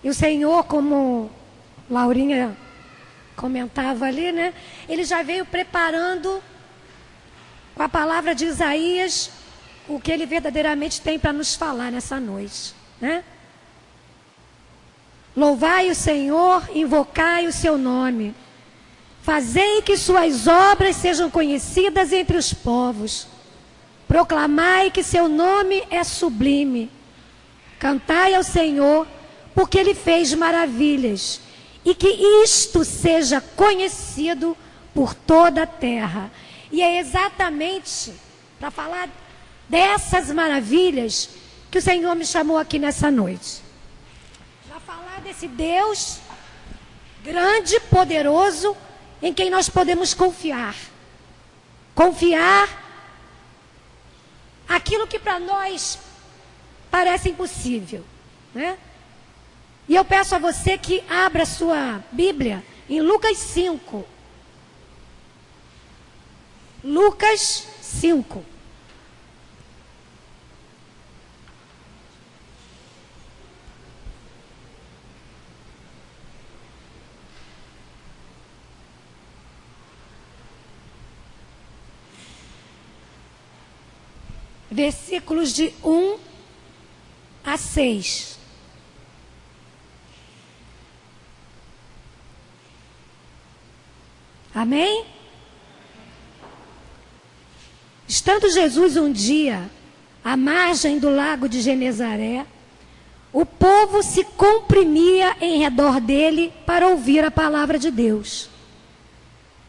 E o Senhor, como Laurinha comentava ali, né? Ele já veio preparando com a palavra de Isaías o que ele verdadeiramente tem para nos falar nessa noite, né? Louvai o Senhor, invocai o seu nome. Fazei que suas obras sejam conhecidas entre os povos. Proclamai que seu nome é sublime. Cantai ao Senhor, porque ele fez maravilhas. E que isto seja conhecido por toda a terra. E é exatamente para falar dessas maravilhas que o Senhor me chamou aqui nessa noite. Para falar desse Deus grande, poderoso, em quem nós podemos confiar. Confiar aquilo que para nós parece impossível, né? E eu peço a você que abra a sua Bíblia em Lucas 5. Lucas 5. Versículos de 1 a 6. Amém? Estando Jesus um dia à margem do lago de Genezaré, o povo se comprimia em redor dele para ouvir a palavra de Deus.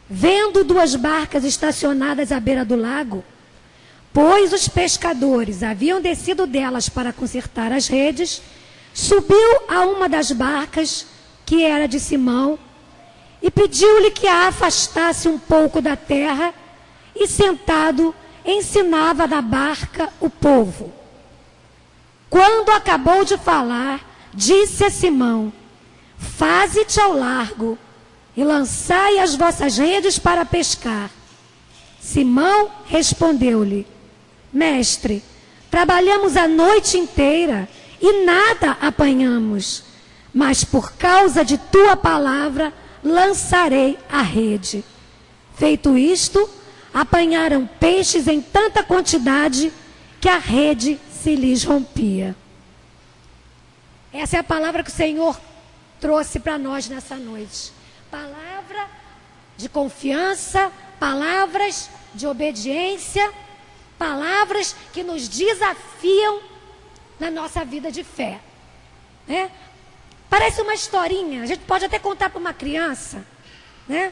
Vendo duas barcas estacionadas à beira do lago, pois os pescadores haviam descido delas para consertar as redes, subiu a uma das barcas, que era de Simão, e pediu-lhe que a afastasse um pouco da terra, e sentado ensinava da barca o povo. Quando acabou de falar, disse a Simão: faze-te ao largo e lançai as vossas redes para pescar. Simão respondeu-lhe: Mestre, trabalhamos a noite inteira e nada apanhamos, mas por causa de tua palavra lançarei a rede. Feito isto, apanharam peixes em tanta quantidade que a rede se lhes rompia. Essa é a palavra que o Senhor trouxe para nós nessa noite. Palavra de confiança, palavras de obediência, palavras que nos desafiam na nossa vida de fé, né? Parece uma historinha, a gente pode até contar para uma criança, né?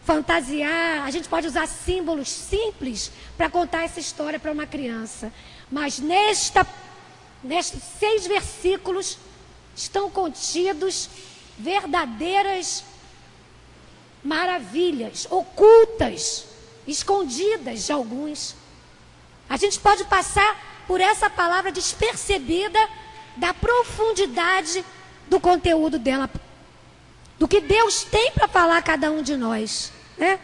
Fantasiar, a gente pode usar símbolos simples para contar essa história para uma criança. Mas nestes 6 versículos estão contidos verdadeiras maravilhas, ocultas, escondidas de alguns. A gente pode passar por essa palavra despercebida da profundidade do conteúdo dela, do que Deus tem para falar a cada um de nós, né?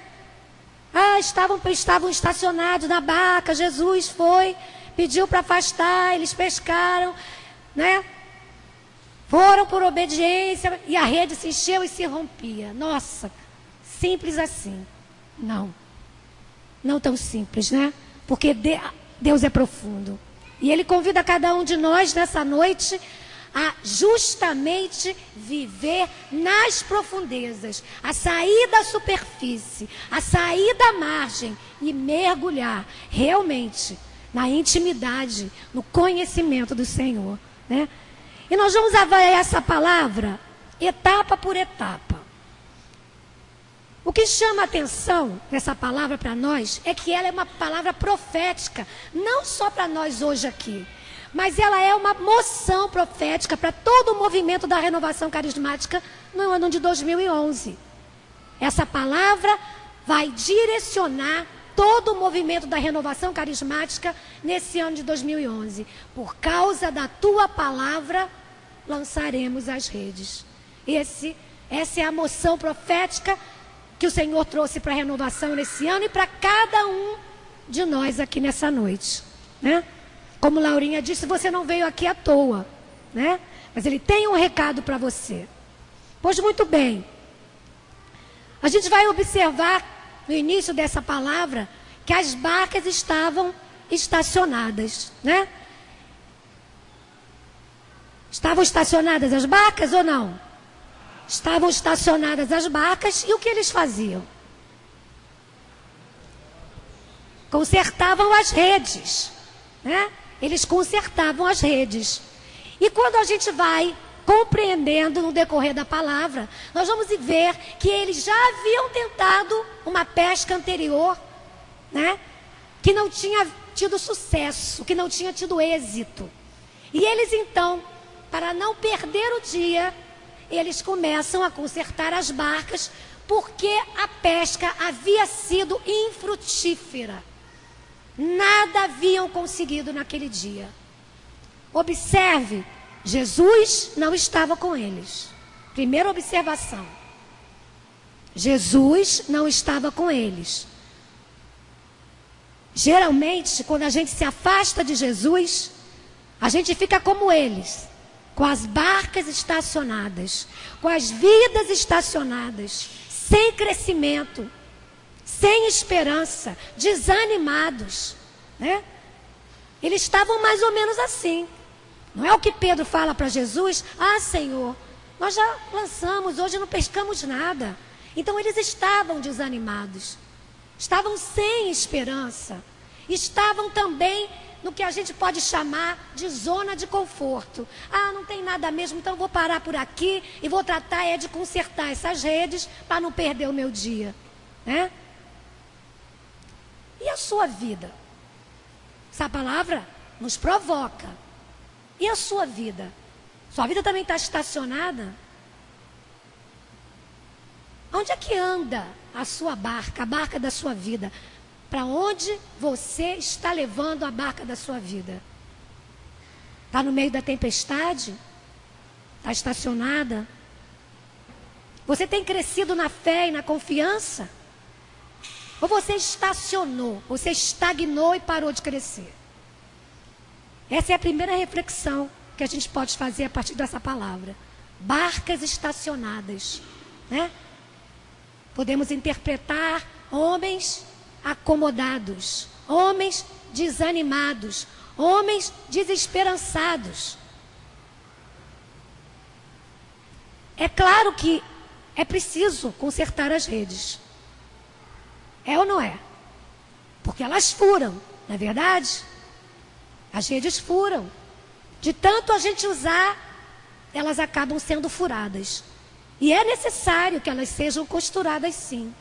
Estavam estacionados na barca, Jesus foi, pediu para afastar, eles pescaram, né? Foram por obediência e a rede se encheu e se rompia. Nossa, simples assim. Não tão simples, né? Porque Deus é profundo. E Ele convida cada um de nós nessa noite a justamente viver nas profundezas, a sair da superfície, a sair da margem e mergulhar realmente na intimidade, no conhecimento do Senhor, né? E nós vamos avaliar essa palavra etapa por etapa. O que chama a atenção nessa palavra para nós é que ela é uma palavra profética, não só para nós hoje aqui, mas ela é uma moção profética para todo o movimento da renovação carismática no ano de 2011. Essa palavra vai direcionar todo o movimento da renovação carismática nesse ano de 2011. Por causa da tua palavra, lançaremos as redes. Essa é a moção profética que o Senhor trouxe para a renovação nesse ano e para cada um de nós aqui nessa noite, né? Como Laurinha disse, você não veio aqui à toa, né? Mas ele tem um recado para você. Pois muito bem. A gente vai observar no início dessa palavra que as barcas estavam estacionadas, né? Estavam estacionadas as barcas ou não? Estavam estacionadas as barcas e o que eles faziam? Consertavam as redes, né? Eles consertavam as redes. E quando a gente vai compreendendo no decorrer da palavra, nós vamos ver que eles já haviam tentado uma pesca anterior, né? Que não tinha tido sucesso, que não tinha tido êxito. E eles então, para não perder o dia, eles começam a consertar as barcas, porque a pesca havia sido infrutífera. Nada haviam conseguido naquele dia. Observe, Jesus não estava com eles. Primeira observação. Jesus não estava com eles. Geralmente, quando a gente se afasta de Jesus, a gente fica como eles, com as barcas estacionadas, com as vidas estacionadas, sem crescimento, sem esperança, desanimados, né? Eles estavam mais ou menos assim. Não é o que Pedro fala para Jesus? Ah, Senhor, nós já lançamos, hoje não pescamos nada. Então eles estavam desanimados, estavam sem esperança, estavam também no que a gente pode chamar de zona de conforto. Ah, não tem nada mesmo, então vou parar por aqui e vou tratar de consertar essas redes para não perder o meu dia, né? E a sua vida? Essa palavra nos provoca. E a sua vida? Sua vida também está estacionada? Onde é que anda a sua barca, a barca da sua vida? Para onde você está levando a barca da sua vida? Está no meio da tempestade? Está estacionada? Você tem crescido na fé e na confiança? Ou você estacionou, você estagnou e parou de crescer? Essa é a primeira reflexão que a gente pode fazer a partir dessa palavra. Barcas estacionadas, né? Podemos interpretar homens acomodados, homens desanimados, homens desesperançados. É claro que é preciso consertar as redes. É ou não é? Porque elas furam, não é verdade? As redes furam. De tanto a gente usar, elas acabam sendo furadas. E é necessário que elas sejam costuradas, sim.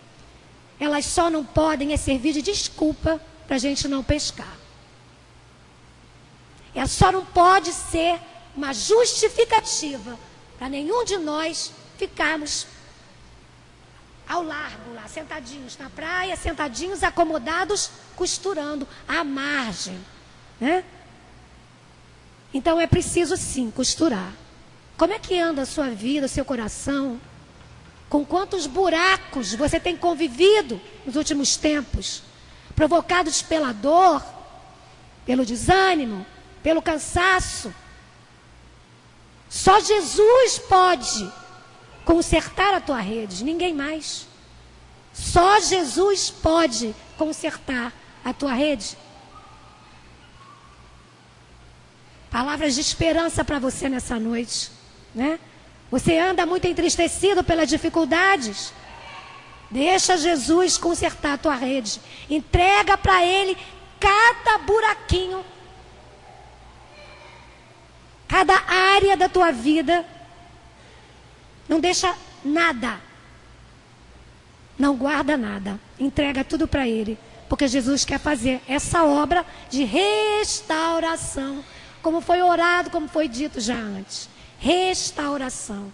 Elas só não podem servir de desculpa para a gente não pescar. Ela só não pode ser uma justificativa para nenhum de nós ficarmos ao largo lá, sentadinhos na praia, sentadinhos, acomodados, costurando à margem, né? Então é preciso sim costurar. Como é que anda a sua vida, o seu coração? Com quantos buracos você tem convivido nos últimos tempos? Provocados pela dor, pelo desânimo, pelo cansaço. Só Jesus pode consertar a tua rede, ninguém mais. Só Jesus pode consertar a tua rede. Palavras de esperança para você nessa noite, né? Você anda muito entristecido pelas dificuldades? Deixa Jesus consertar a tua rede. Entrega para Ele cada buraquinho, cada área da tua vida. Não deixa nada. Não guarda nada. Entrega tudo para Ele. Porque Jesus quer fazer essa obra de restauração. Como foi orado, como foi dito já antes. Restauração.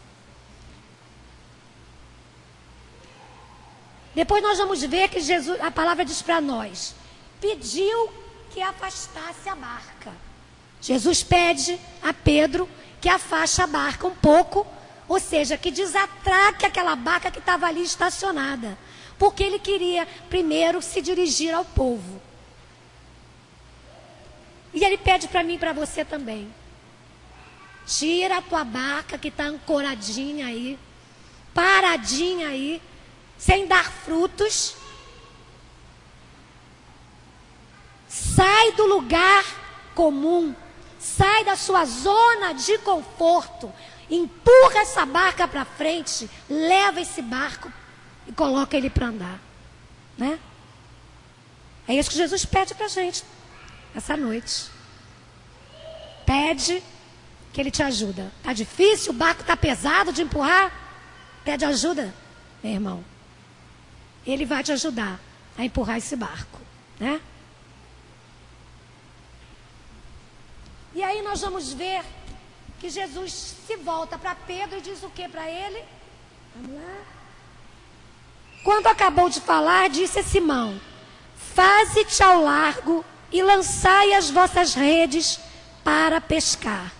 Depois nós vamos ver que Jesus, a palavra diz para nós, pediu que afastasse a barca. Jesus pede a Pedro que afaste a barca um pouco, ou seja, que desatraque aquela barca que estava ali estacionada, porque ele queria primeiro se dirigir ao povo. E ele pede para mim e para você também. Tira a tua barca que está ancoradinha aí, paradinha aí, sem dar frutos. Sai do lugar comum, sai da sua zona de conforto, empurra essa barca para frente, leva esse barco e coloca ele para andar, né? É isso que Jesus pede para a gente essa noite. Pede que Ele te ajuda. Está difícil, o barco está pesado de empurrar? Pede ajuda, meu irmão. Ele vai te ajudar a empurrar esse barco, né? E aí nós vamos ver que Jesus se volta para Pedro e diz o que para ele? Vamos lá. Quando acabou de falar, disse a Simão: faze-te ao largo e lançai as vossas redes para pescar.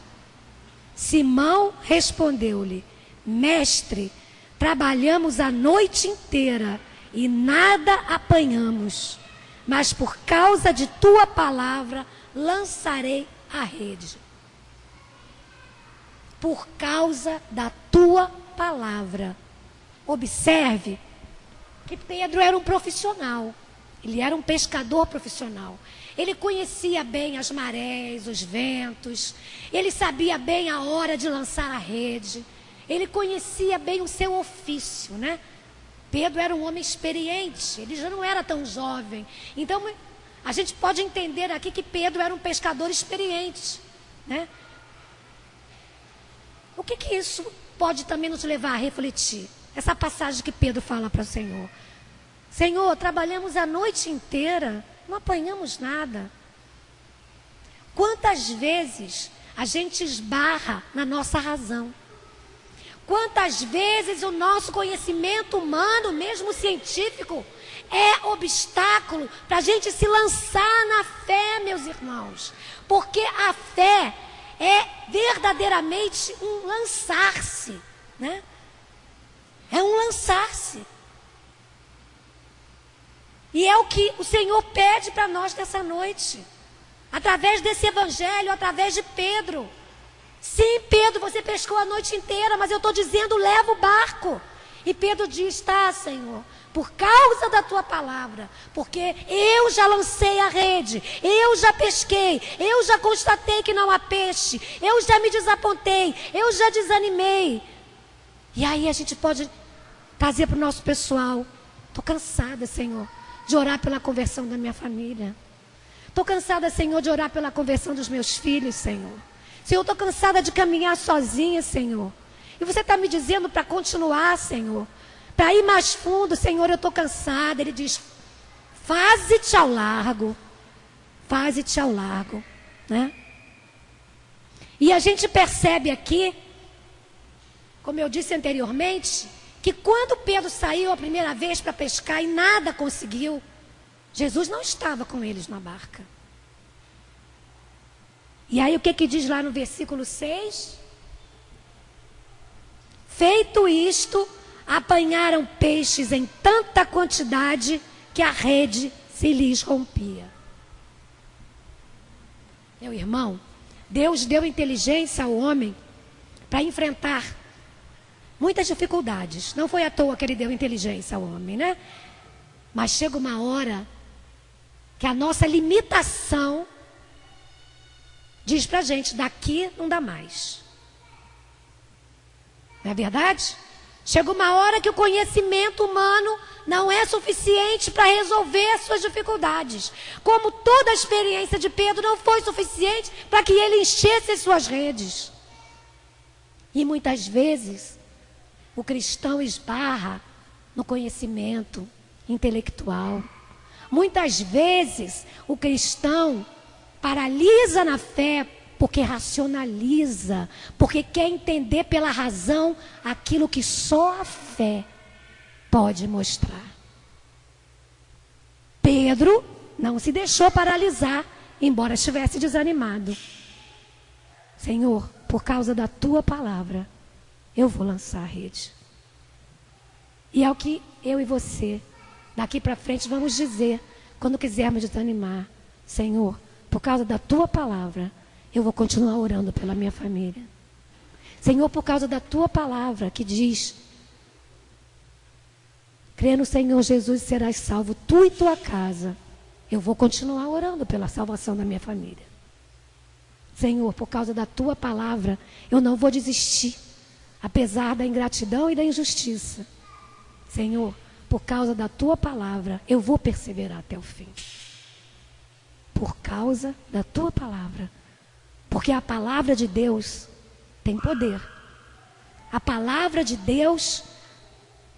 Simão respondeu-lhe: mestre, trabalhamos a noite inteira e nada apanhamos, mas por causa de tua palavra lançarei a rede. Por causa da tua palavra. Observe que Pedro era um profissional. Ele era um pescador profissional. Ele conhecia bem as marés, os ventos. Ele sabia bem a hora de lançar a rede. Ele conhecia bem o seu ofício, né? Pedro era um homem experiente. Ele já não era tão jovem. Então, a gente pode entender aqui que Pedro era um pescador experiente, né? O que isso pode também nos levar a refletir? Essa passagem que Pedro fala para o Senhor. Senhor, trabalhamos a noite inteira, não apanhamos nada. Quantas vezes a gente esbarra na nossa razão? Quantas vezes o nosso conhecimento humano, mesmo científico, é obstáculo para a gente se lançar na fé, meus irmãos. Porque a fé é verdadeiramente um lançar-se, né? É um lançar-se. E é o que o Senhor pede para nós nessa noite. Através desse evangelho, através de Pedro. Sim, Pedro, você pescou a noite inteira, mas eu estou dizendo, leva o barco. E Pedro diz, tá, Senhor, por causa da tua palavra, porque eu já lancei a rede, eu já pesquei, eu já constatei que não há peixe, eu já me desapontei, eu já desanimei. E aí a gente pode trazer para o nosso pessoal, estou cansada, Senhor, de orar pela conversão da minha família. Estou cansada, Senhor, de orar pela conversão dos meus filhos, Senhor. Senhor, estou cansada de caminhar sozinha, Senhor. E você está me dizendo para continuar, Senhor. Para ir mais fundo, Senhor, eu estou cansada. Ele diz, faze-te ao largo. Faze-te ao largo, né? E a gente percebe aqui, como eu disse anteriormente, que quando Pedro saiu a primeira vez para pescar e nada conseguiu, Jesus não estava com eles na barca. E aí o que diz lá no versículo 6? Feito isto, apanharam peixes em tanta quantidade que a rede se lhes rompia. Meu irmão, Deus deu inteligência ao homem para enfrentar muitas dificuldades. Não foi à toa que Ele deu inteligência ao homem, né? Mas chega uma hora que a nossa limitação diz pra gente, daqui não dá mais. Não é verdade? Chega uma hora que o conhecimento humano não é suficiente para resolver as suas dificuldades. Como toda a experiência de Pedro não foi suficiente para que ele enchesse as suas redes. E muitas vezes o cristão esbarra no conhecimento intelectual. Muitas vezes o cristão paralisa na fé porque racionaliza, porque quer entender pela razão aquilo que só a fé pode mostrar. Pedro não se deixou paralisar, embora estivesse desanimado. Senhor, por causa da tua palavra, eu vou lançar a rede. E é o que eu e você, daqui para frente, vamos dizer, quando quisermos desanimar. Senhor, por causa da tua palavra, eu vou continuar orando pela minha família. Senhor, por causa da tua palavra que diz: crê no Senhor Jesus e serás salvo, tu e tua casa. Eu vou continuar orando pela salvação da minha família. Senhor, por causa da tua palavra, eu não vou desistir, apesar da ingratidão e da injustiça. Senhor, por causa da tua palavra, eu vou perseverar até o fim. Por causa da tua palavra. Porque a palavra de Deus tem poder. A palavra de Deus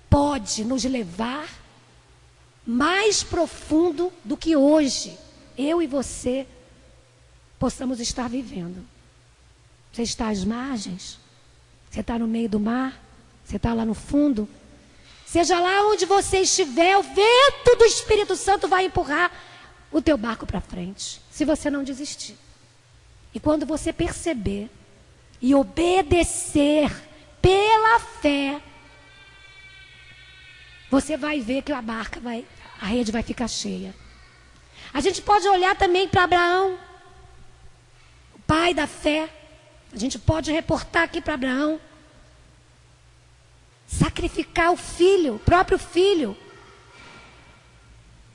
pode nos levar mais profundo do que hoje eu e você possamos estar vivendo. Você está às margens, você está no meio do mar, você está lá no fundo. Seja lá onde você estiver, o vento do Espírito Santo vai empurrar o teu barco para frente, se você não desistir. E quando você perceber e obedecer pela fé, você vai ver que a rede vai ficar cheia. A gente pode olhar também para Abraão, o pai da fé. A gente pode reportar aqui para Abraão. Sacrificar o filho, o próprio filho.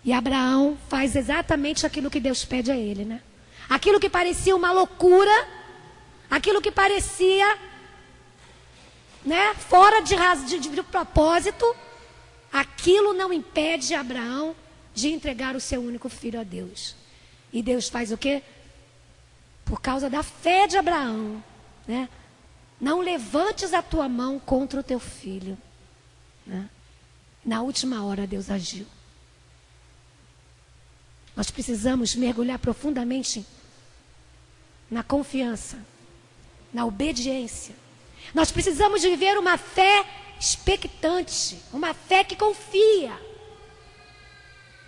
E Abraão faz exatamente aquilo que Deus pede a ele, né? Aquilo que parecia uma loucura, aquilo que parecia, né, fora de propósito, aquilo não impede Abraão de entregar o seu único filho a Deus. E Deus faz o quê? Por causa da fé de Abraão, né? Não levantes a tua mão contra o teu filho, né? Na última hora Deus agiu. Nós precisamos mergulhar profundamente na confiança, na obediência. Nós precisamos viver uma fé expectante, uma fé que confia.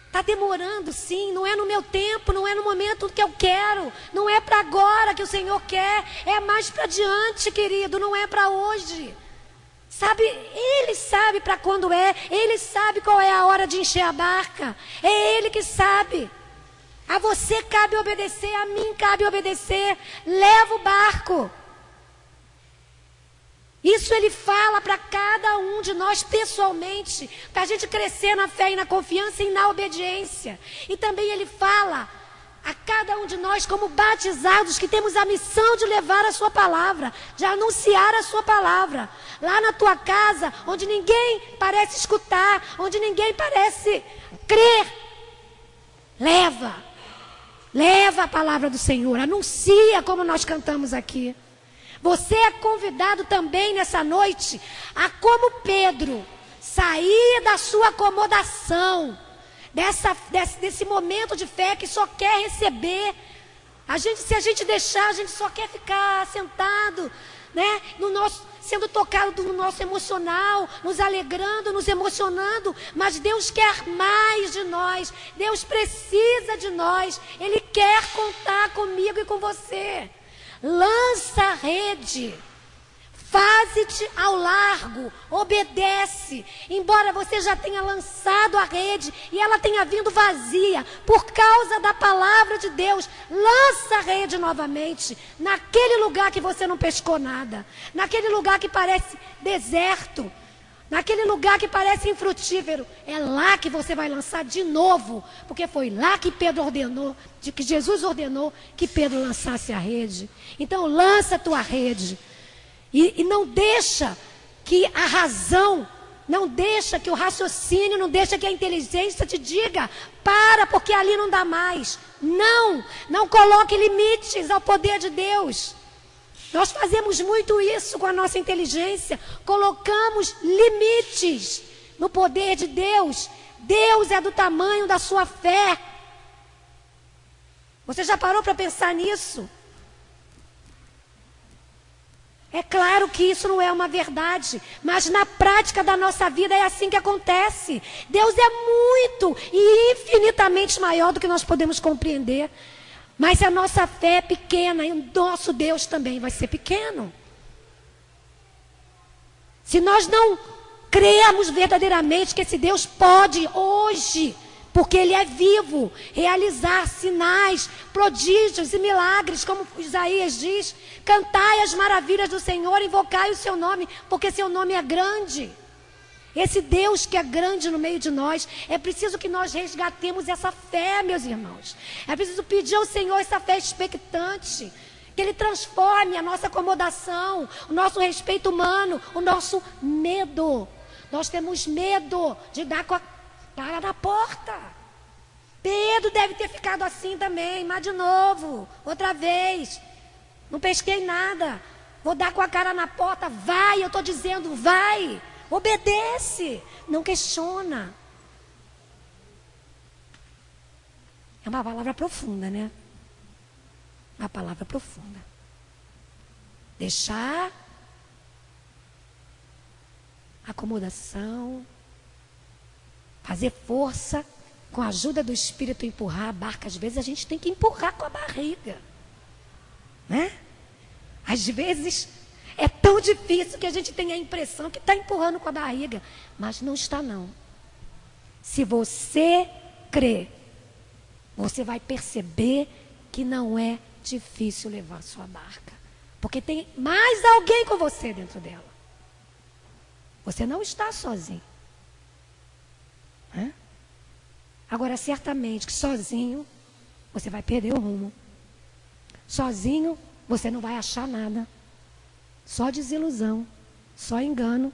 Está demorando, sim, não é no meu tempo, não é no momento que eu quero, não é para agora que o Senhor quer, é mais para diante, querido, não é para hoje. Sabe, Ele sabe para quando é, Ele sabe qual é a hora de encher a barca, é Ele que sabe. A você cabe obedecer, a mim cabe obedecer, leva o barco. Isso Ele fala para cada um de nós pessoalmente, para a gente crescer na fé e na confiança e na obediência. E também Ele fala a cada um de nós como batizados que temos a missão de levar a sua palavra, de anunciar a sua palavra. Lá na tua casa, onde ninguém parece escutar, onde ninguém parece crer, leva a palavra do Senhor, anuncia como nós cantamos aqui. Você é convidado também nessa noite a, como Pedro, sair da sua acomodação, desse momento de fé que só quer receber. Se a gente deixar, a gente só quer ficar sentado, né, sendo tocado no nosso emocional, nos alegrando, nos emocionando. Mas Deus quer mais de nós. Deus precisa de nós. Ele quer contar comigo e com você. Lança a rede, faze-te ao largo, obedece. Embora você já tenha lançado a rede e ela tenha vindo vazia, por causa da palavra de Deus, lança a rede novamente, naquele lugar que você não pescou nada, naquele lugar que parece deserto, naquele lugar que parece infrutífero. É lá que você vai lançar de novo, porque foi lá que Pedro ordenou, que Jesus ordenou que Pedro lançasse a rede. Então lança a tua rede e não deixa que a razão, não deixa que o raciocínio, não deixa que a inteligência te diga: para, porque ali não dá mais. Não coloque limites ao poder de Deus. Nós fazemos muito isso com a nossa inteligência. Colocamos limites no poder de Deus. Deus é do tamanho da sua fé. Você já parou para pensar nisso? É claro que isso não é uma verdade, mas na prática da nossa vida é assim que acontece. Deus é muito e infinitamente maior do que nós podemos compreender. Mas se a nossa fé é pequena, e o nosso Deus também vai ser pequeno. Se nós não crermos verdadeiramente que esse Deus pode hoje porque Ele é vivo, realizar sinais, prodígios e milagres, como Isaías diz. Cantai as maravilhas do Senhor, invocai o seu nome, porque seu nome é grande. Esse Deus que é grande no meio de nós, é preciso que nós resgatemos essa fé, meus irmãos. É preciso pedir ao Senhor essa fé expectante, que Ele transforme a nossa acomodação, o nosso respeito humano, o nosso medo. Nós temos medo de dar com a cara na porta. Pedro deve ter ficado assim também, mas de novo, outra vez. Não pesquei nada. Vou dar com a cara na porta. Vai, eu estou dizendo, vai. Obedece. Não questiona. É uma palavra profunda, né? Uma palavra profunda. Deixar acomodação, fazer força, com a ajuda do Espírito empurrar a barca. Às vezes a gente tem que empurrar com a barriga, né? Às vezes é tão difícil que a gente tem a impressão que está empurrando com a barriga, mas não está não. Se você crê, você vai perceber que não é difícil levar a sua barca, porque tem mais alguém com você dentro dela. Você não está sozinho. Agora, certamente que sozinho você vai perder o rumo. Sozinho você não vai achar nada. Só desilusão, só engano,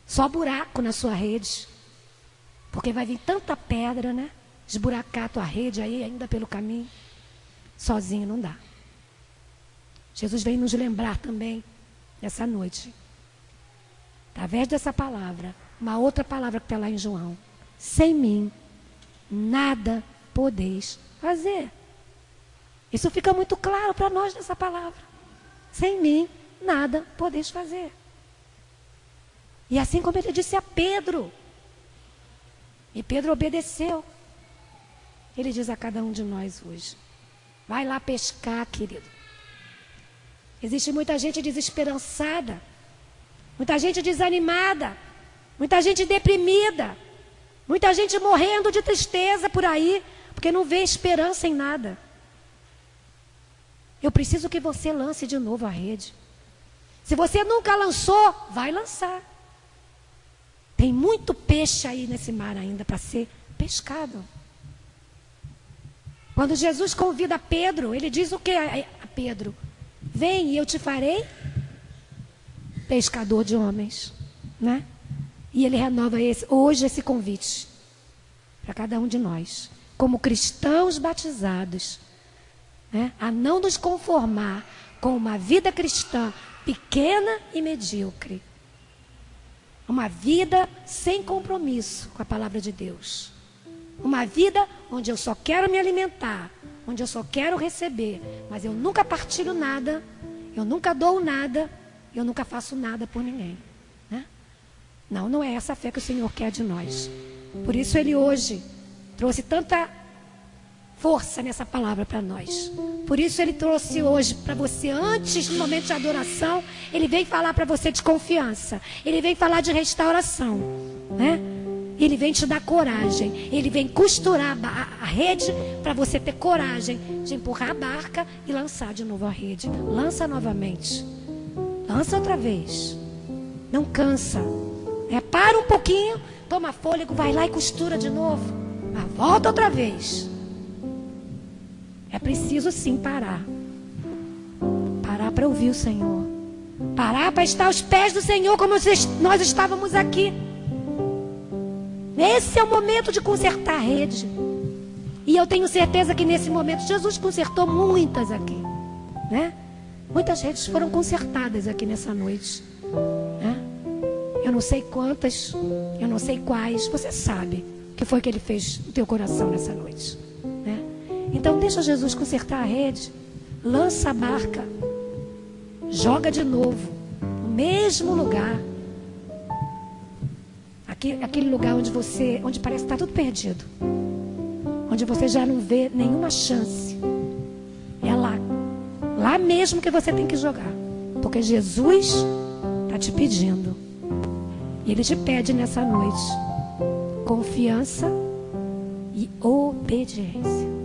só buraco na sua rede. Porque vai vir tanta pedra, né? Esburacar a tua rede aí ainda pelo caminho. Sozinho não dá. Jesus vem nos lembrar também nessa noite, através dessa palavra, uma outra palavra que está lá em João: sem mim nada podeis fazer. Isso fica muito claro para nós nessa palavra. Sem mim nada podeis fazer. E assim como ele disse a Pedro, e Pedro obedeceu, ele diz a cada um de nós hoje: vai lá pescar, querido. Existe muita gente desesperançada, muita gente desanimada, muita gente deprimida, muita gente morrendo de tristeza por aí, porque não vê esperança em nada. Eu preciso que você lance de novo a rede. Se você nunca lançou, vai lançar. Tem muito peixe aí nesse mar ainda para ser pescado. Quando Jesus convida Pedro, ele diz o que a Pedro? Vem e eu te farei pescador de homens, né? E ele renova hoje esse convite para cada um de nós, como cristãos batizados, né? A não nos conformar com uma vida cristã pequena e medíocre. Uma vida sem compromisso com a palavra de Deus. Uma vida onde eu só quero me alimentar, onde eu só quero receber, mas eu nunca partilho nada, eu nunca dou nada, eu nunca faço nada por ninguém, né? Não é essa a fé que o Senhor quer de nós. Por isso Ele hoje trouxe tanta força nessa palavra para nós. Por isso Ele trouxe hoje para você, antes do momento de adoração, Ele vem falar para você de confiança, Ele vem falar de restauração, né? Ele vem te dar coragem, Ele vem costurar a rede para você ter coragem de empurrar a barca e lançar de novo a rede. Lança novamente, lança outra vez, não cansa, para um pouquinho, toma fôlego, vai lá e costura de novo, mas volta outra vez. É preciso sim parar para ouvir o Senhor, parar para estar aos pés do Senhor, como nós estávamos aqui. Esse é o momento de consertar a rede. E eu tenho certeza que nesse momento Jesus consertou muitas aqui, né? Muitas redes foram consertadas aqui nessa noite, né? Eu não sei quantas, eu não sei quais. Você sabe o que foi que Ele fez no teu coração nessa noite, né? Então deixa Jesus consertar a rede. Lança a barca, joga de novo no mesmo lugar. Aquele lugar onde parece que está tudo perdido, onde você já não vê nenhuma chance. É lá mesmo que você tem que jogar, porque Jesus está te pedindo, e Ele te pede nessa noite: confiança e obediência.